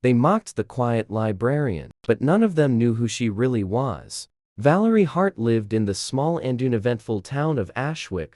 They mocked the quiet librarian, but none of them knew who she really was. Valerie Hart lived in the small and uneventful town of Ashwick,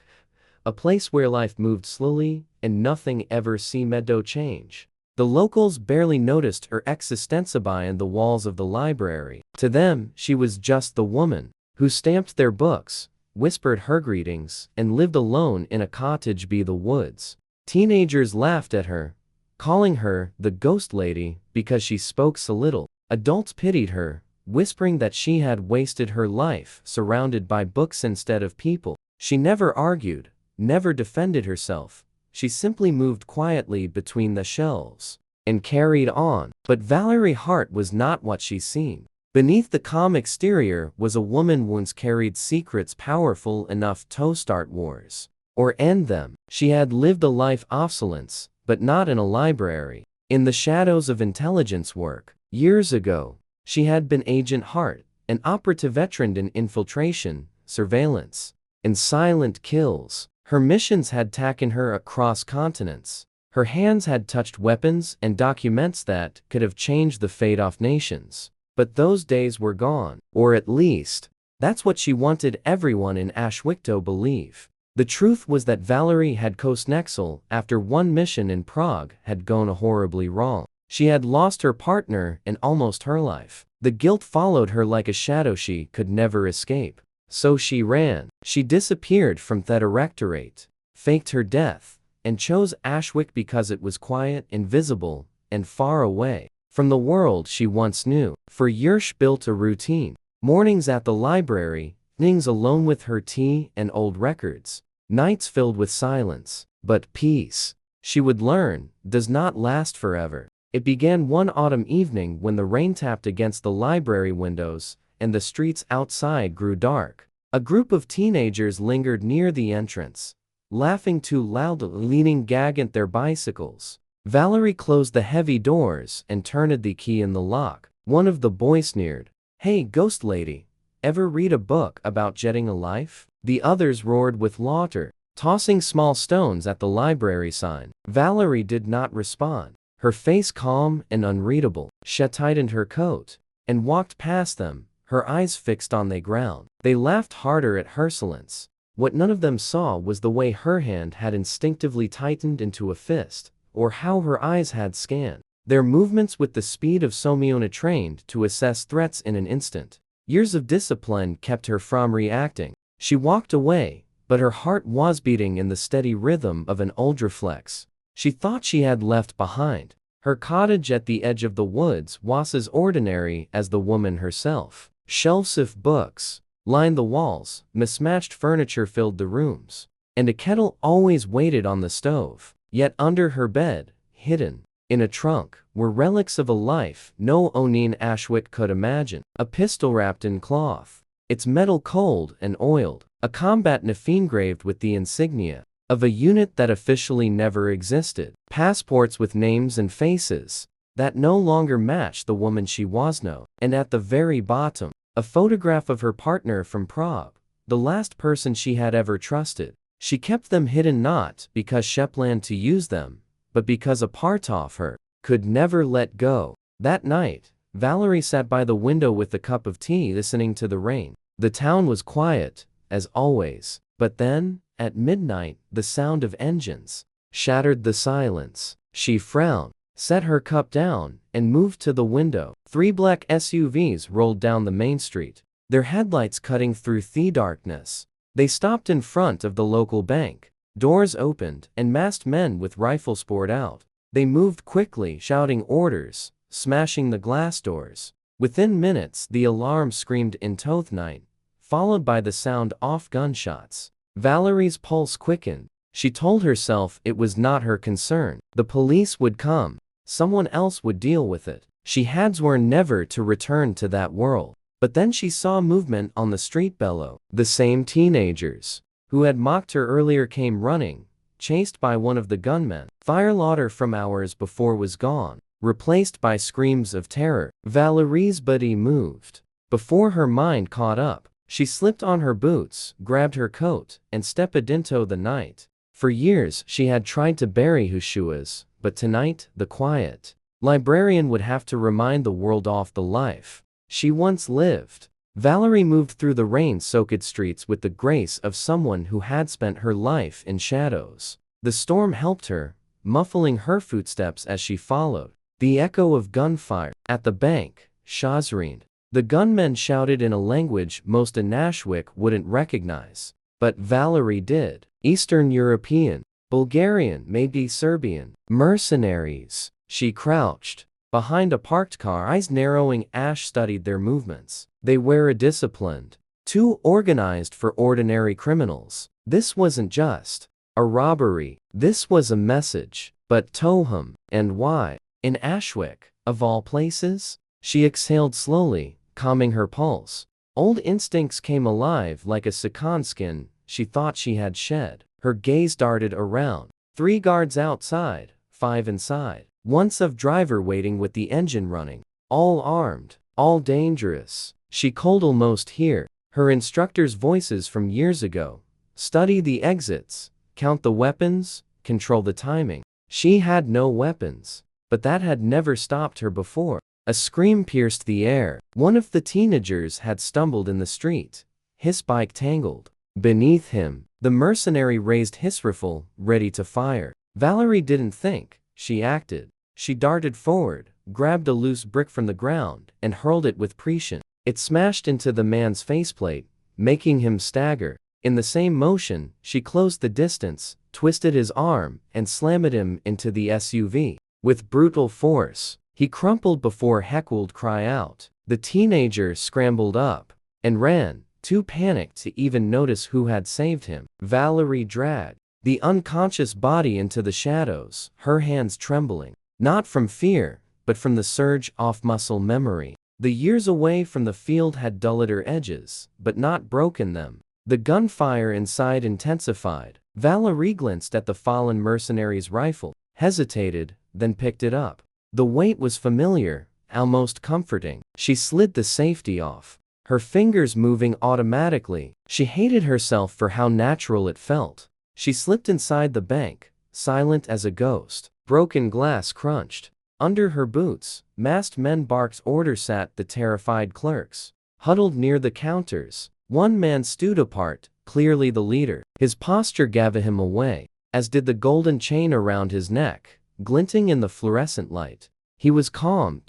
a place where life moved slowly and nothing ever seemed to change. The locals barely noticed her existence behind the walls of the library. To them, she was just the woman who stamped their books, whispered her greetings, and lived alone in a cottage by the woods. Teenagers laughed at her, calling her the ghost lady because she spoke so little. Adults pitied her, whispering that she had wasted her life surrounded by books instead of people. She never argued, never defended herself. She simply moved quietly between the shelves and carried on. But Valerie Hart was not what she seemed. Beneath the calm exterior was a woman who once carried secrets powerful enough to start wars or end them. She had lived a life of silence, but not in a library. In the shadows of intelligence work. Years ago, she had been Agent Hart, an operative veteran in infiltration, surveillance, and silent kills. Her missions had taken her across continents. Her hands had touched weapons and documents that could have changed the fate of nations. But those days were gone, or at least, that's what she wanted everyone in Ashwick to believe. The truth was that Valerie had Kosnexel after one mission in Prague had gone horribly wrong. She had lost her partner and almost her life. The guilt followed her like a shadow she could never escape. So she ran. She disappeared from the directorate, faked her death, and chose Ashwick because it was quiet, invisible, and far away from the world she once knew. For years she built a routine. Mornings at the library, evenings alone with her tea and old records, nights filled with silence. But peace, she would learn, does not last forever. It began one autumn evening when the rain tapped against the library windows and the streets outside grew dark. A group of teenagers lingered near the entrance, laughing too loud, leaning against their bicycles. Valerie closed the heavy doors and turned the key in the lock. One of the boys sneered, "Hey, ghost lady, ever read a book about jetting a life?" The others roared with laughter, tossing small stones at the library sign. Valerie did not respond. Her face calm and unreadable. She tightened her coat and walked past them, her eyes fixed on the ground. They laughed harder at her silence. What none of them saw was the way her hand had instinctively tightened into a fist, or how her eyes had scanned their movements with the speed of someone trained to assess threats in an instant. Years of discipline kept her from reacting. She walked away, but her heart was beating in the steady rhythm of an old reflex she thought she had left behind. Her cottage at the edge of the woods was as ordinary as the woman herself. Shelves of books lined the walls, mismatched furniture filled the rooms, and a kettle always waited on the stove. Yet under her bed, hidden in a trunk, were relics of a life no one in Ashwick could imagine. A pistol wrapped in cloth, its metal cold and oiled, a combat knife engraved with the insignia of a unit that officially never existed, passports with names and faces that no longer matched the woman she was now, and at the very bottom, a photograph of her partner from Prague, the last person she had ever trusted. She kept them hidden not because she planned to use them, but because a part of her could never let go. That night, Valerie sat by the window with a cup of tea listening to the rain. The town was quiet, as always, but then, at midnight, the sound of engines shattered the silence. She frowned, set her cup down, and moved to the window. 3 black SUVs rolled down the main street, their headlights cutting through the darkness. They stopped in front of the local bank. Doors opened, and masked men with rifles poured out. They moved quickly, shouting orders, smashing the glass doors. Within minutes, the alarm screamed into the night, followed by the sound of gunshots. Valerie's pulse quickened. She told herself it was not her concern. The police would come. Someone else would deal with it. She had sworn never to return to that world. But then she saw movement on the street below. The same teenagers who had mocked her earlier came running, chased by one of the gunmen. Fire laughter from hours before was gone, replaced by screams of terror. Valerie's body moved. Before her mind caught up, she slipped on her boots, grabbed her coat, and stepped into the night. For years she had tried to bury who she was, but tonight, the quiet Librarian would have to remind the world of the life she once lived. Valerie moved through the rain-soaked streets with the grace of someone who had spent her life in shadows. The storm helped her, muffling her footsteps as she followed. The echo of gunfire at the bank, Shazrin. The gunmen shouted in a language most in Ashwick wouldn't recognize. But Valerie did. Eastern European, Bulgarian, maybe Serbian. Mercenaries. She crouched behind a parked car, eyes narrowing. Ash studied their movements. They were disciplined, too organized for ordinary criminals. This wasn't just a robbery. This was a message. But to whom and why? In Ashwick, of all places? She exhaled slowly, calming her pulse. Old instincts came alive like a second skin she thought she had shed. Her gaze darted around. 3 guards outside, 5 inside. Once of driver waiting with the engine running. All armed, all dangerous. She could almost hear her instructors' voices from years ago. Study the exits, count the weapons, control the timing. She had no weapons, but that had never stopped her before. A scream pierced the air. One of the teenagers had stumbled in the street, his bike tangled beneath him. The mercenary raised his rifle, ready to fire. Valerie didn't think, she acted. She darted forward, grabbed a loose brick from the ground, and hurled it with precision. It smashed into the man's faceplate, making him stagger. In the same motion, she closed the distance, twisted his arm, and slammed him into the SUV. With brutal force, he crumpled before Heckwold cry out. The teenager scrambled up and ran, too panicked to even notice who had saved him. Valerie dragged the unconscious body into the shadows, her hands trembling. Not from fear, but from the surge of muscle memory. The years away from the field had dulled her edges, but not broken them. The gunfire inside intensified. Valerie glanced at the fallen mercenary's rifle, hesitated, then picked it up. The weight was familiar, almost comforting. She slid the safety off, her fingers moving automatically. She hated herself for how natural it felt. She slipped inside the bank, silent as a ghost. Broken glass crunched under her boots. Masked men barked orders. Sat the terrified clerks, huddled near the counters. One man stood apart, clearly the leader. His posture gave him away, as did the golden chain around his neck, glinting in the fluorescent light. He was calm,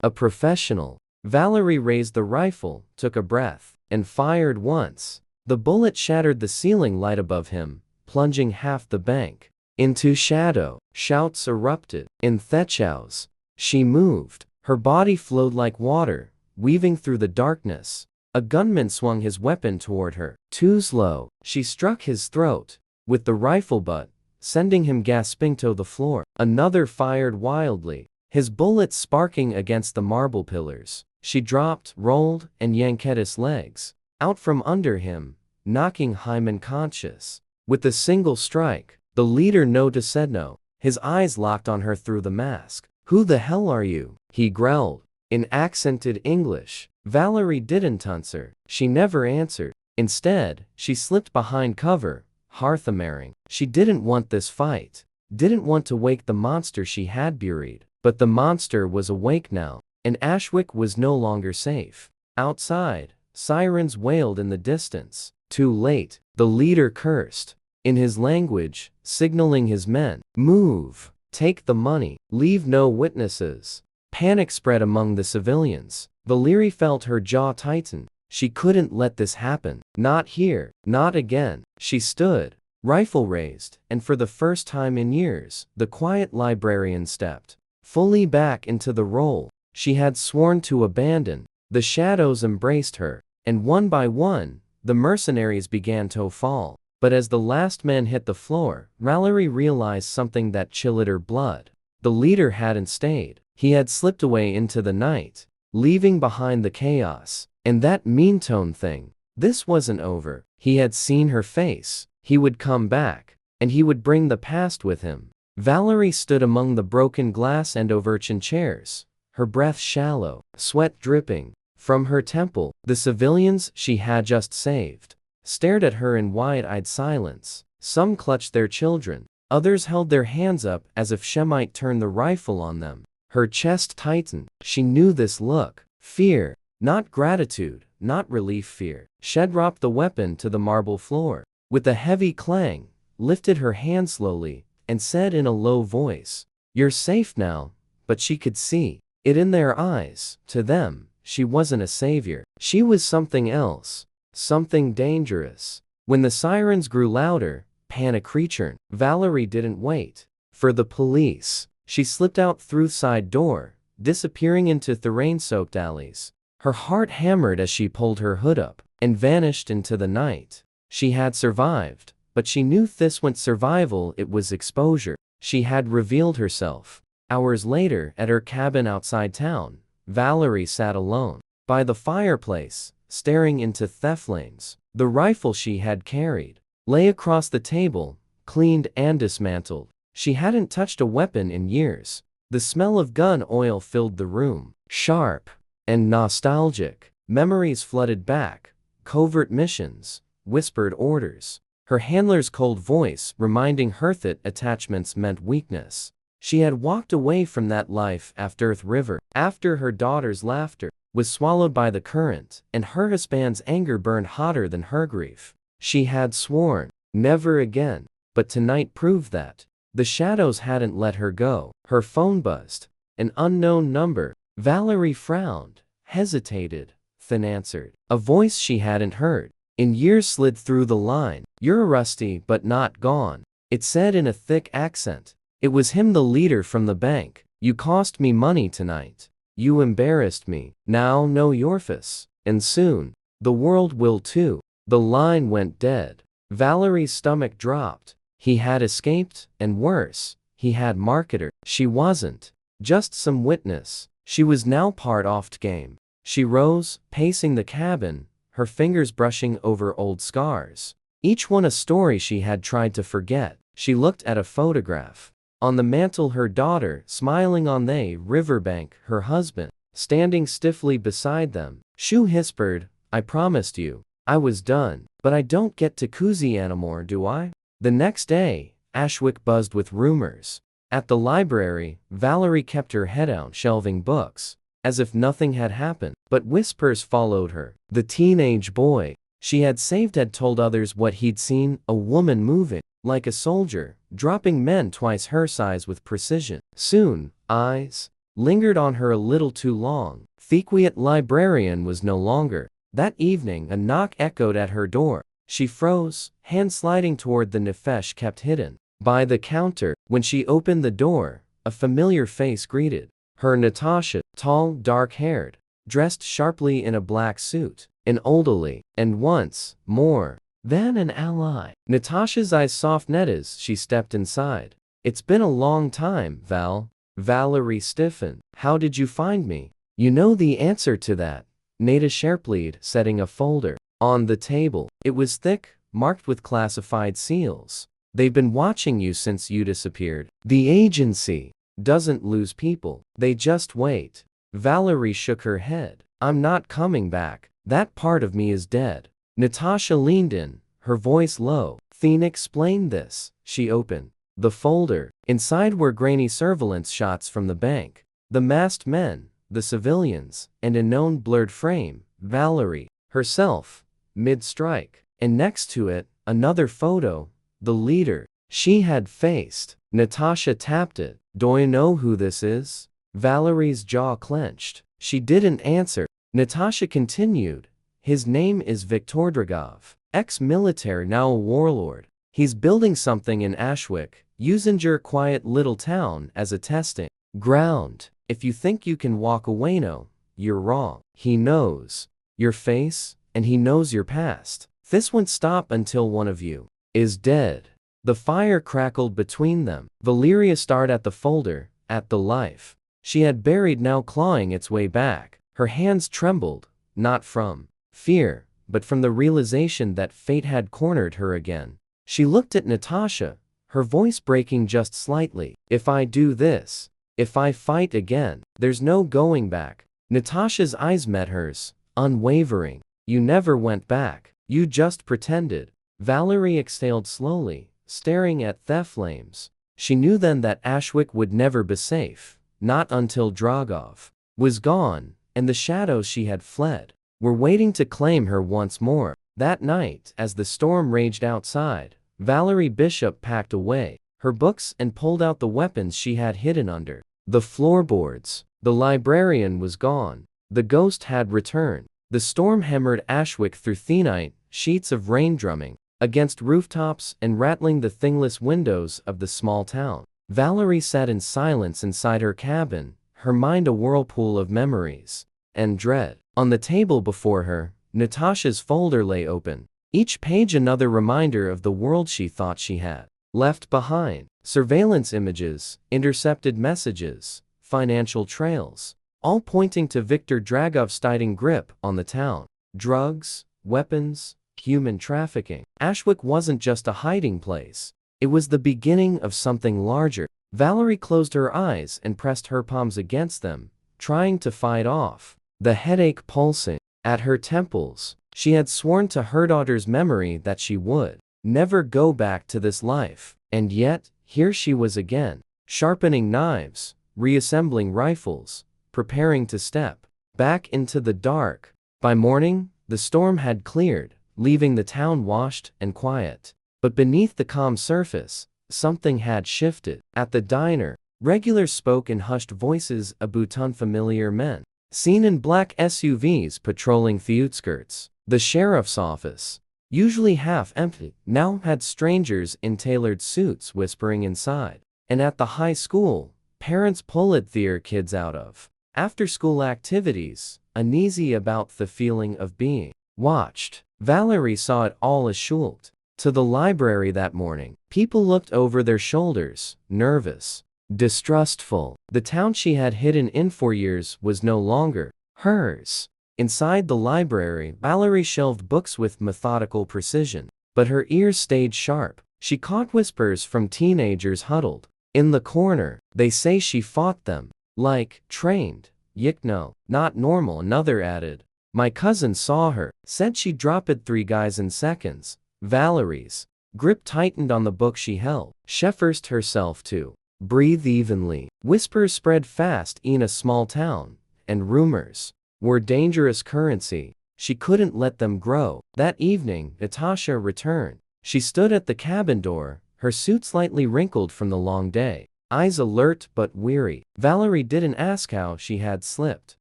a professional. Valerie raised the rifle, took a breath, and fired once. The bullet shattered the ceiling light above him, plunging half the bank into shadow. Shouts erupted. In Thechaus, she moved. Her body flowed like water, weaving through the darkness. A gunman swung his weapon toward her. Too slow, she struck his throat with the rifle butt, sending him gasping to the floor. Another fired wildly, his bullets sparking against the marble pillars. She dropped, rolled, and yanked at his legs out from under him, knocking him unconscious. With a single strike, the leader said no. His eyes locked on her through the mask. "Who the hell are you?" he growled, in accented English. Valerie didn't answer. She never answered. Instead, she slipped behind cover, hearthammering. She didn't want this fight. Didn't want to wake the monster she had buried. But the monster was awake now, and Ashwick was no longer safe. Outside, sirens wailed in the distance. Too late, the leader cursed in his language, signaling his men. Move. Take the money. Leave no witnesses. Panic spread among the civilians. Valerie felt her jaw tighten. She couldn't let this happen. Not here. Not again. She stood, rifle raised, and for the first time in years, the quiet librarian stepped fully back into the role she had sworn to abandon. The shadows embraced her, and one by one, the mercenaries began to fall. But as the last man hit the floor, Valerie realized something that chilled her blood. The leader hadn't stayed. He had slipped away into the night, leaving behind the chaos. And that mean tone thing. This wasn't over. He had seen her face. He would come back, and he would bring the past with him. Valerie stood among the broken glass and overturned chairs, her breath shallow, sweat dripping from her temple. The civilians she had just saved stared at her in wide-eyed silence. Some clutched their children. Others held their hands up as if she might turn the rifle on them. Her chest tightened. She knew this look. Fear. Not gratitude, not relief, fear. She dropped the weapon to the marble floor. With a heavy clang, lifted her hand slowly, and said in a low voice, "You're safe now." But she could see it in their eyes. To them, she wasn't a savior. She was something else. Something dangerous. When the sirens grew louder, panic returned. Valerie didn't wait for the police. She slipped out through side door, disappearing into the rain-soaked alleys. Her heart hammered as she pulled her hood up and vanished into the night. She had survived, but she knew this wasn't survival, it was exposure. She had revealed herself. Hours later, at her cabin outside town, Valerie sat alone by the fireplace, staring into the flames. The rifle she had carried lay across the table, cleaned and dismantled. She hadn't touched a weapon in years. The smell of gun oil filled the room, sharp and nostalgic. Memories flooded back, covert missions, whispered orders. Her handler's cold voice reminding her that attachments meant weakness. She had walked away from that life after Earth River, after her daughter's laughter was swallowed by the current, and her husband's anger burned hotter than her grief. She had sworn, never again, but tonight proved that. The shadows hadn't let her go. Her phone buzzed. An unknown number. Valerie frowned, hesitated, then answered. A voice she hadn't heard in years slid through the line. "You're rusty but not gone," it said in a thick accent. It was him, the leader from the bank. "You cost me money tonight. You embarrassed me. Now know your face. And soon, the world will too." The line went dead. Valerie's stomach dropped. He had escaped, and worse, he had marketed her. She wasn't just some witness. She was now part of the game. She rose, pacing the cabin, her fingers brushing over old scars. Each one a story she had tried to forget. She looked at a photograph. On the mantel, her daughter, smiling on the riverbank, her husband, standing stiffly beside them. She whispered, "I promised you I was done, but I don't get to koozie anymore, do I?" The next day, Ashwick buzzed with rumors. At the library, Valerie kept her head down, shelving books, as if nothing had happened. But whispers followed her. The teenage boy she had saved had told others what he'd seen, a woman moving like a soldier, dropping men twice her size with precision. Soon, eyes lingered on her a little too long. The quiet librarian was no longer. That evening, a knock echoed at her door. She froze, hand sliding toward the nefesh kept hidden by the counter. When she opened the door, a familiar face greeted her. Natasha, tall, dark-haired, dressed sharply in a black suit, an elderly, and once more than an ally. Natasha's eyes soft-net as she stepped inside. "It's been a long time, Val." Valerie stiffened. "How did you find me?" "You know the answer to that," Nada sharply, setting a folder on the table. It was thick, marked with classified seals. "They've been watching you since you disappeared. The agency doesn't lose people, they just wait." Valerie shook her head. "I'm not coming back. That part of me is dead." Natasha leaned in, her voice low. "Theen explained this." She opened the folder. Inside were grainy surveillance shots from the bank, the masked men, the civilians, and a known blurred frame, Valerie herself, mid-strike. And next to it, another photo, the leader she had faced. Natasha tapped it. "Do you know who this is?" Valerie's jaw clenched. She didn't answer. Natasha continued. "His name is Viktor Dragov, ex-military, now a warlord. He's building something in Ashwick, using your quiet little town as a testing ground. If you think you can walk away, no, you're wrong. He knows your face, and he knows your past. This won't stop until one of you is dead." The fire crackled between them. Valeria stared at the folder, at the life she had buried now clawing its way back. Her hands trembled, not from fear, but from the realization that fate had cornered her again. She looked at Natasha, her voice breaking just slightly. "If I do this, if I fight again, there's no going back." Natasha's eyes met hers, unwavering. "You never went back. You just pretended." Valerie exhaled slowly, staring at the flames. She knew then that Ashwick would never be safe, not until Dragov was gone, and the shadows she had fled were waiting to claim her once more. That night, as the storm raged outside, Valerie Bishop packed away her books and pulled out the weapons she had hidden under the floorboards. The librarian was gone. The ghost had returned. The storm hammered Ashwick through thinite sheets of rain, drumming against rooftops and rattling the thingless windows of the small town. Valerie sat in silence inside her cabin, her mind a whirlpool of memories and dread. On the table before her, Natasha's folder lay open, each page another reminder of the world she thought she had left behind. Surveillance images, intercepted messages, financial trails, all pointing to Viktor Dragov's tightening grip on the town. Drugs, weapons, human trafficking. Ashwick wasn't just a hiding place. It was the beginning of something larger. Valerie closed her eyes and pressed her palms against them, trying to fight off the headache pulsing at her temples. She had sworn to her daughter's memory that she would never go back to this life. And yet, here she was again, sharpening knives, reassembling rifles, preparing to step back into the dark. By morning, the storm had cleared, leaving the town washed and quiet. But beneath the calm surface, something had shifted. At the diner, regulars spoke in hushed voices about unfamiliar men seen in black SUVs patrolling the outskirts. The sheriff's office, usually half empty, now had strangers in tailored suits whispering inside. And at the high school, parents pulled their kids out of after-school activities, uneasy about the feeling of being watched. Valerie saw it all as Schult. To the library that morning, people looked over their shoulders, nervous, distrustful. The town she had hidden in for years was no longer hers. Inside the library, Valerie shelved books with methodical precision, but her ears stayed sharp. She caught whispers from teenagers huddled in the corner. They say she fought them like trained. Yick no, not normal. Another added, my cousin saw her, said she dropped 3 guys in seconds. Valerie's grip tightened on the book she held. She forced herself to breathe evenly. Whispers spread fast in a small town, and rumors were dangerous currency. She couldn't let them grow. That evening, Natasha returned. She stood at the cabin door, her suit slightly wrinkled from the long day, eyes alert but weary. Valerie didn't ask how she had slipped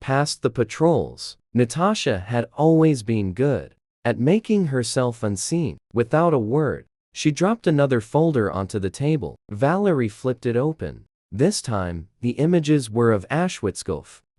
past the patrols. Natasha had always been good at making herself unseen. Without a word, she dropped another folder onto the table. Valerie flipped it open. This time, the images were of Ashwick,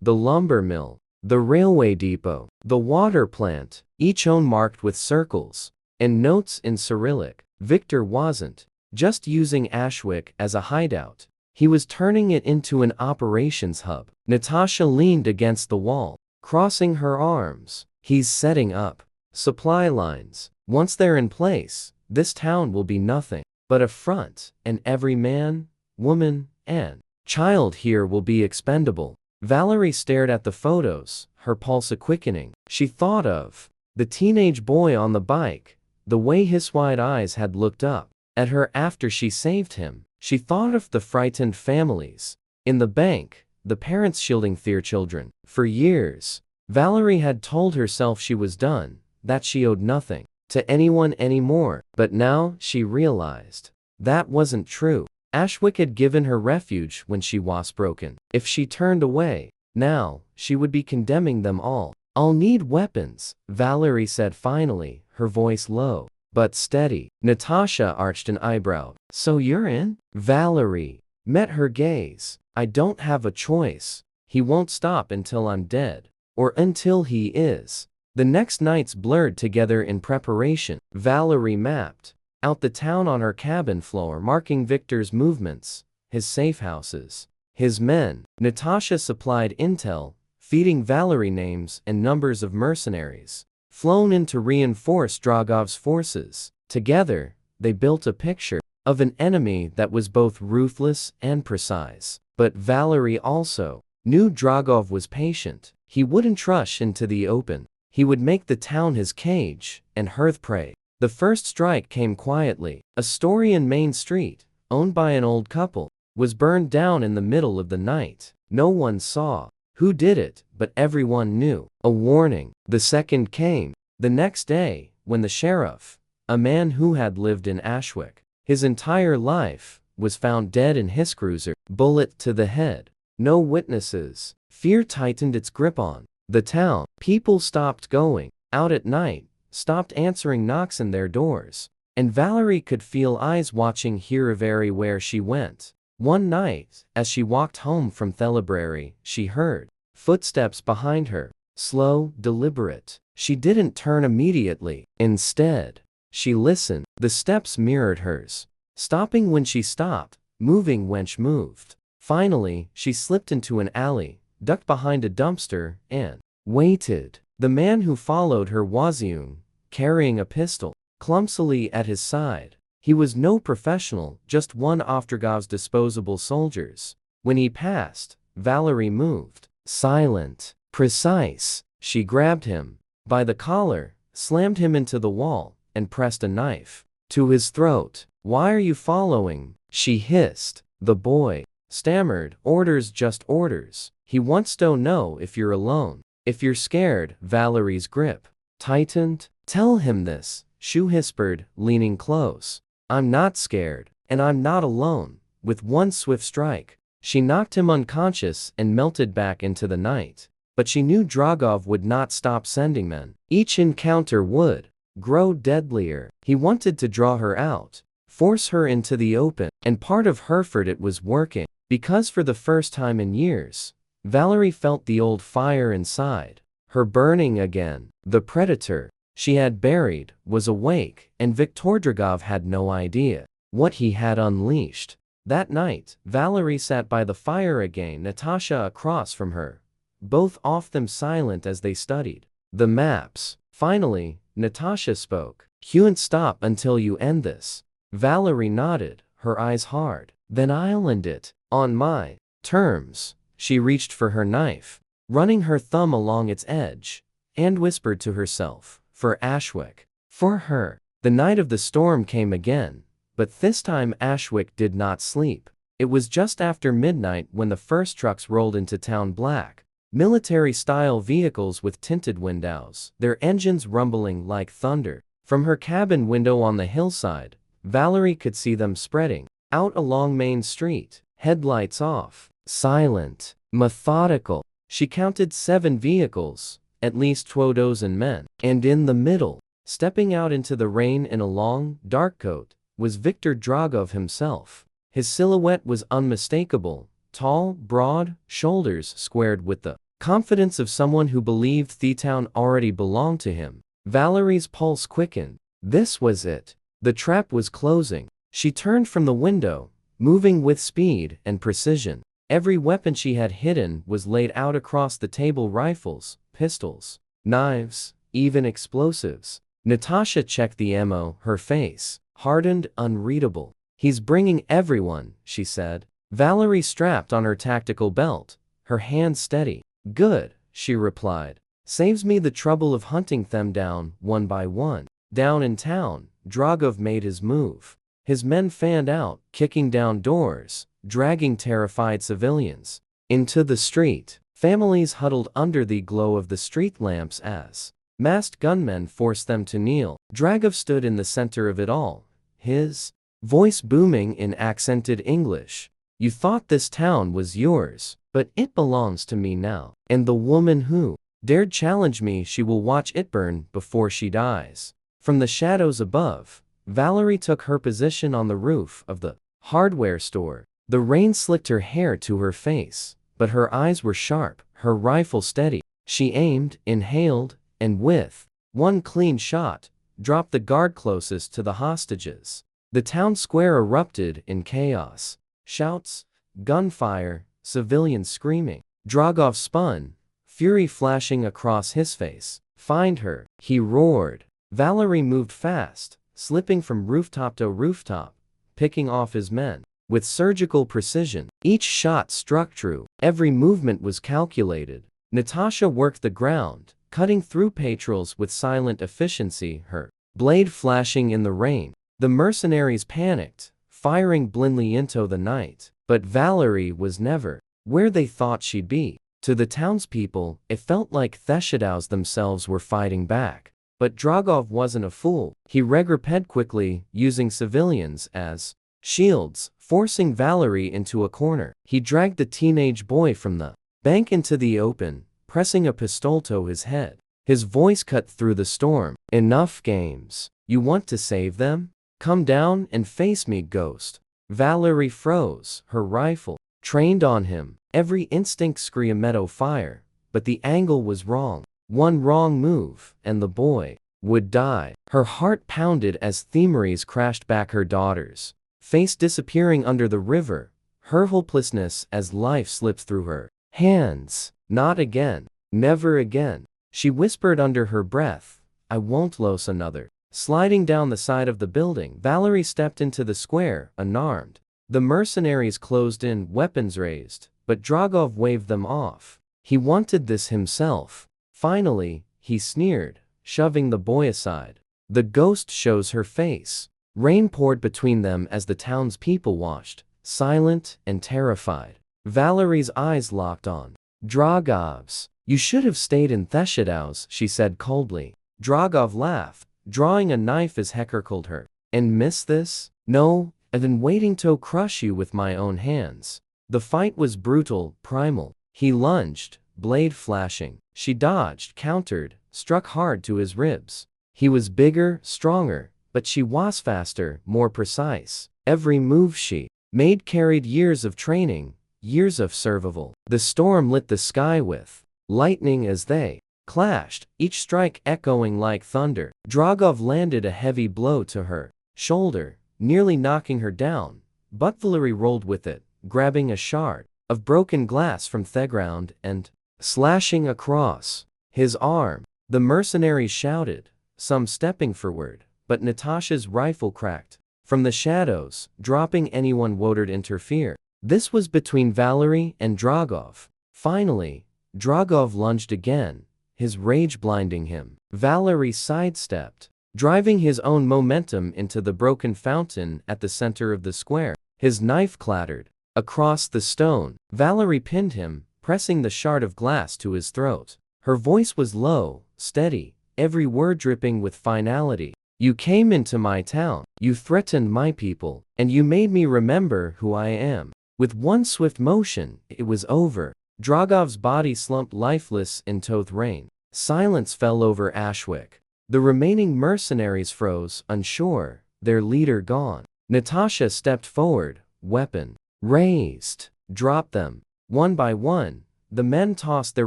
the lumber mill, the railway depot, the water plant, each own marked with circles and notes in Cyrillic. Viktor wasn't just using Ashwick as a hideout. He was turning it into an operations hub. Natasha leaned against the wall, crossing her arms. He's setting up supply lines. Once they're in place, this town will be nothing but a front, and every man, woman, and child here will be expendable. Valerie stared at the photos, her pulse quickening. She thought of the teenage boy on the bike, the way his wide eyes had looked up at her after she saved him. She thought of the frightened families in the bank, the parents shielding their children. For years, Valerie had told herself she was done, that she owed nothing to anyone anymore. But now she realized that wasn't true. Ashwick had given her refuge when she was broken. If she turned away, now, she would be condemning them all. I'll need weapons, Valerie said finally, her voice low but steady. Natasha arched an eyebrow. So you're in? Valerie met her gaze. I don't have a choice. He won't stop until I'm dead. Or until he is. The next nights blurred together in preparation. Valerie mapped out the town on her cabin floor, marking Viktor's movements, his safe houses, his men. Natasha supplied intel, feeding Valerie names and numbers of mercenaries flown in to reinforce Dragov's forces. Together, they built a picture of an enemy that was both ruthless and precise. But Valerie also knew Dragov was patient. He wouldn't rush into the open. He would make the town his cage and hearth prey. The first strike came quietly. A store in Main Street, owned by an old couple, was burned down in the middle of the night. No one saw who did it, but everyone knew. A warning. The second came. The next day, when the sheriff, a man who had lived in Ashwick his entire life, was found dead in his cruiser, bullet to the head. No witnesses. Fear tightened its grip on the town. People stopped going out at night, stopped answering knocks in their doors. And Valerie could feel eyes watching her everywhere she went. One night, as she walked home from the library, she heard footsteps behind her. Slow, deliberate. She didn't turn immediately. Instead, she listened. The steps mirrored hers. Stopping when she stopped, moving when she moved. Finally, she slipped into an alley, ducked behind a dumpster, and waited. The man who followed her was young, carrying a pistol clumsily at his side. He was no professional, just one of Dragov's disposable soldiers. When he passed, Valerie moved. Silent, precise. She grabbed him by the collar, slammed him into the wall, and pressed a knife to his throat. "Why are you following?" she hissed. The boy stammered, "Orders, just orders. He wants to know if you're alone. If you're scared." Valerie's grip tightened. "Tell him this," she whispered, leaning close. "I'm not scared, and I'm not alone." With one swift strike, she knocked him unconscious and melted back into the night. But she knew Dragov would not stop sending men. Each encounter would grow deadlier. He wanted to draw her out, force her into the open, and part of her effort it was working. Because for the first time in years, Valerie felt the old fire inside her burning again. The predator she had buried was awake, and Viktor Dragov had no idea what he had unleashed. That night, Valerie sat by the fire again, Natasha across from her, both of them silent as they studied the maps. Finally, Natasha spoke. "You won't stop until you end this." Valerie nodded, her eyes hard. "Then I'll end it on my terms." She reached for her knife, running her thumb along its edge, and whispered to herself, "For Ashwick." For her. The night of the storm came again, but this time Ashwick did not sleep. It was just after midnight when the first trucks rolled into town, black military-style vehicles with tinted windows, their engines rumbling like thunder. From her cabin window on the hillside, Valerie could see them spreading out along Main Street, headlights off, silent, methodical. She counted 7 vehicles, at least 12 men, and in the middle, stepping out into the rain in a long, dark coat, was Viktor Dragov himself. His silhouette was unmistakable. Tall, broad, shoulders squared with the confidence of someone who believed the town already belonged to him. Valerie's pulse quickened. This was it. The trap was closing. She turned from the window, moving with speed and precision. Every weapon she had hidden was laid out across the table: rifles, pistols, knives, even explosives. Natasha checked the ammo, her face hardened, unreadable. "He's bringing everyone," she said. Valerie strapped on her tactical belt, her hands steady. "Good," she replied. "Saves me the trouble of hunting them down one by one." Down in town, Dragov made his move. His men fanned out, kicking down doors, dragging terrified civilians into the street. Families huddled under the glow of the street lamps as masked gunmen forced them to kneel. Dragov stood in the center of it all, his voice booming in accented English. "You thought this town was yours, but it belongs to me now. And the woman who dared challenge me, she will watch it burn before she dies." From the shadows above, Valerie took her position on the roof of the hardware store. The rain slicked her hair to her face, but her eyes were sharp, her rifle steady. She aimed, inhaled, and with one clean shot, dropped the guard closest to the hostages. The town square erupted in chaos. Shouts, gunfire, civilians screaming. Dragov spun, fury flashing across his face. "Find her," he roared. Valerie moved fast, slipping from rooftop to rooftop, picking off his men with surgical precision. Each shot struck true. Every movement was calculated. Natasha worked the ground, cutting through patrols with silent efficiency, her blade flashing in the rain. The mercenaries panicked, firing blindly into the night. But Valerie was never where they thought she'd be. To the townspeople, it felt like Theshidaus themselves were fighting back. But Dragov wasn't a fool. He regrouped quickly, using civilians as shields, forcing Valerie into a corner. He dragged the teenage boy from the bank into the open, pressing a pistol to his head. His voice cut through the storm. Enough games. You want to save them? Come down and face me, ghost. Valerie froze, her rifle trained on him. Every instinct screamed fire, but the angle was wrong. One wrong move, and the boy would die. Her heart pounded as Themeries crashed back her daughter's face, disappearing under the river, her hopelessness as life slipped through her hands. Not again. Never again. She whispered under her breath, I won't lose another. Sliding down the side of the building, Valerie stepped into the square, unarmed. The mercenaries closed in, weapons raised, but Dragov waved them off. He wanted this himself. Finally, he sneered, shoving the boy aside. The ghost shows her face. Rain poured between them as the townspeople watched, silent and terrified. Valerie's eyes locked on Dragov's. You should have stayed in Theshidaus, she said coldly. Dragov laughed, drawing a knife as heckled her. And miss this? No, I've been waiting to crush you with my own hands. The fight was brutal, primal. He lunged, blade flashing. She dodged, countered, struck hard to his ribs. He was bigger, stronger, but she was faster, more precise. Every move she made carried years of training, years of survival. The storm lit the sky with lightning as they clashed, each strike echoing like thunder. Dragov landed a heavy blow to her shoulder, nearly knocking her down, but Valerie rolled with it, grabbing a shard of broken glass from the ground and slashing across his arm. The mercenaries shouted, some stepping forward, but Natasha's rifle cracked from the shadows, dropping anyone would interfere. This was between Valerie and Dragov. Finally, Dragov lunged again, his rage blinding him. Valerie sidestepped, driving his own momentum into the broken fountain at the center of the square. His knife clattered across the stone. Valerie pinned him, pressing the shard of glass to his throat. Her voice was low, steady, every word dripping with finality. You came into my town, you threatened my people, and you made me remember who I am. With one swift motion, it was over. Dragov's body slumped lifeless into the rain. Silence fell over Ashwick. The remaining mercenaries froze, unsure, their leader gone. Natasha stepped forward, weapon raised. Drop them. One by one, the men tossed their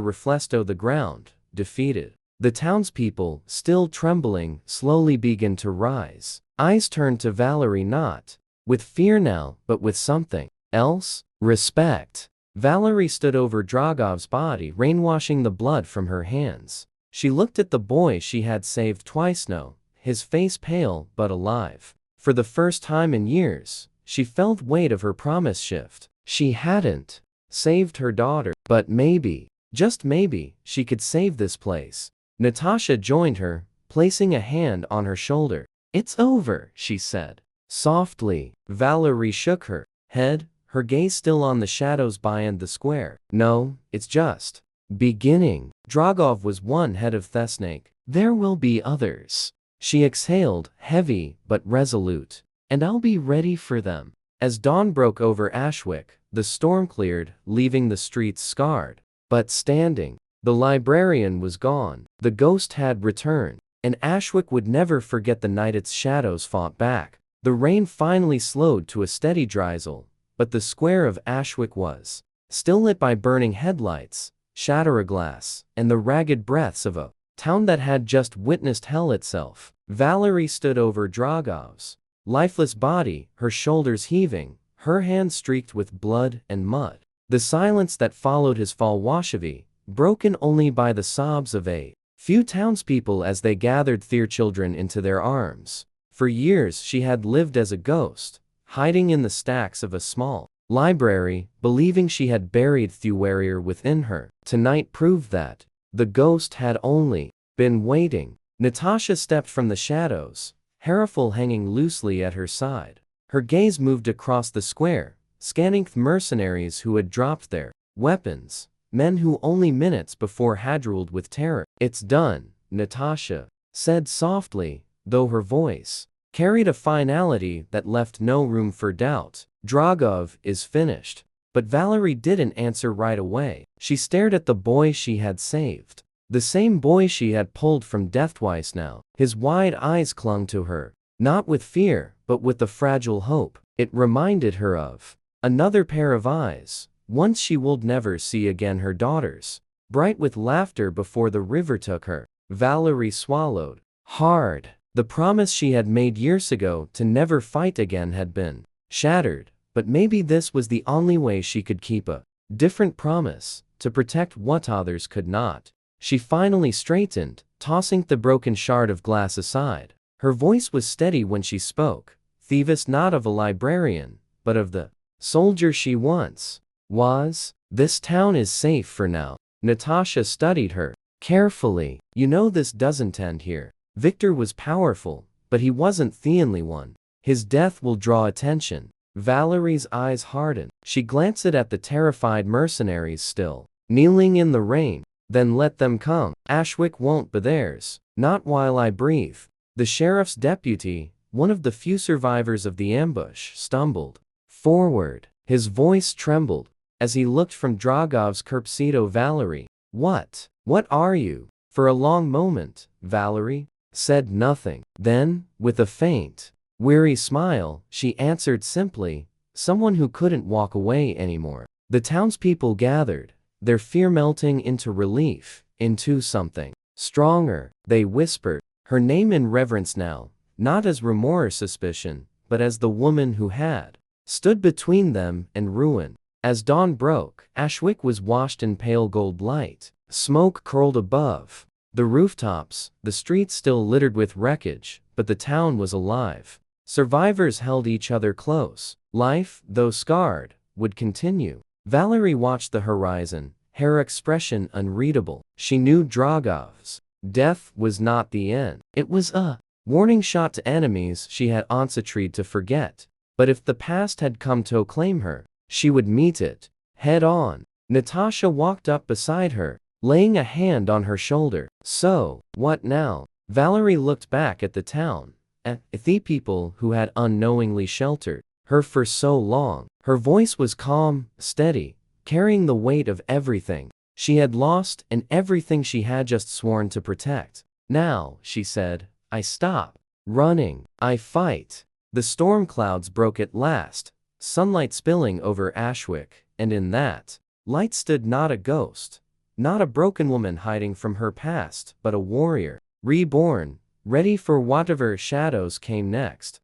rifles to the ground, defeated. The townspeople, still trembling, slowly began to rise. Eyes turned to Valerie, not with fear now, but with something else, respect. Valerie stood over Dragov's body, rainwashing the blood from her hands. She looked at the boy she had saved twice now, his face pale but alive. For the first time in years, she felt the weight of her promise shift. She hadn't saved her daughter, but maybe, just maybe, she could save this place. Natasha joined her, placing a hand on her shoulder. It's over, she said softly. Valerie shook her head, her gaze still on the shadows beyond the square. No, it's just beginning. Dragov was one head of the snake. There will be others. She exhaled, heavy but resolute. And I'll be ready for them. As dawn broke over Ashwick, the storm cleared, leaving the streets scarred, but standing. The librarian was gone. The ghost had returned, and Ashwick would never forget the night its shadows fought back. The rain finally slowed to a steady drizzle, but the square of Ashwick was still lit by burning headlights, shatter glass, and the ragged breaths of a town that had just witnessed hell itself. Valerie stood over Dragov's lifeless body, her shoulders heaving, her hands streaked with blood and mud. The silence that followed his fall was heavy, broken only by the sobs of a few townspeople as they gathered their children into their arms. For years she had lived as a ghost, hiding in the stacks of a small library, believing she had buried the warrior within her. Tonight proved that the ghost had only been waiting. Natasha stepped from the shadows, her rifle hanging loosely at her side. Her gaze moved across the square, scanning the mercenaries who had dropped there. weapons, men who only minutes before had ruled with terror. "It's done," Natasha said softly, though her voice carried a finality that left no room for doubt. "Dragov is finished." But Valerie didn't answer right away. She stared at the boy she had saved. The same boy she had pulled from death twice now. His wide eyes clung to her, not with fear, but with the fragile hope. It reminded her of another pair of eyes, once she would never see again, her daughter's, bright with laughter before the river took her. Valerie swallowed hard. The promise she had made years ago to never fight again had been shattered, but maybe this was the only way she could keep a different promise, to protect what others could not. She finally straightened, tossing the broken shard of glass aside. Her voice was steady when she spoke, thieves not of a librarian, but of the soldier she once was. "This town is safe for now." Natasha studied her carefully. "You know this doesn't end here. Viktor was powerful, but he wasn't the only one. His death will draw attention." Valerie's eyes hardened. She glanced at the terrified mercenaries still kneeling in the rain. "Then let them come. Ashwick won't be theirs, not while I breathe." The sheriff's deputy, one of the few survivors of the ambush, stumbled forward. His voice trembled as he looked from Dragov's corpse to Valerie. What are you?" For a long moment, Valerie said nothing. Then, with a faint, weary smile, she answered simply, "Someone who couldn't walk away anymore." The townspeople gathered, their fear melting into relief, into something stronger. They whispered her name in reverence now, not as remorse or suspicion, but as the woman who had stood between them and ruin. As dawn broke, Ashwick was washed in pale gold light. Smoke curled above the rooftops, the streets still littered with wreckage, but the town was alive. Survivors held each other close. Life, though scarred, would continue. Valerie watched the horizon, her expression unreadable. She knew Dragov's death was not the end. It was a warning shot to enemies she had tried to forget. But if the past had come to claim her, she would meet it head on. Natasha walked up beside her, laying a hand on her shoulder. "So, what now?" Valerie looked back at the town, at the people who had unknowingly sheltered her for so long. Her voice was calm, steady, carrying the weight of everything she had lost and everything she had just sworn to protect. "Now," she said, "I stop running. I fight." The storm clouds broke at last, sunlight spilling over Ashwick, and in that light stood not a ghost, not a broken woman hiding from her past, but a warrior, reborn, ready for whatever shadows came next.